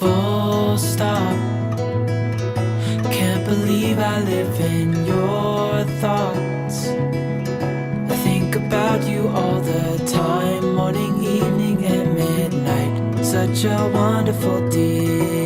full stop. Can't believe I live in your thoughts. I think about you all the time, morning, evening, and midnight. Such a wonderful deal.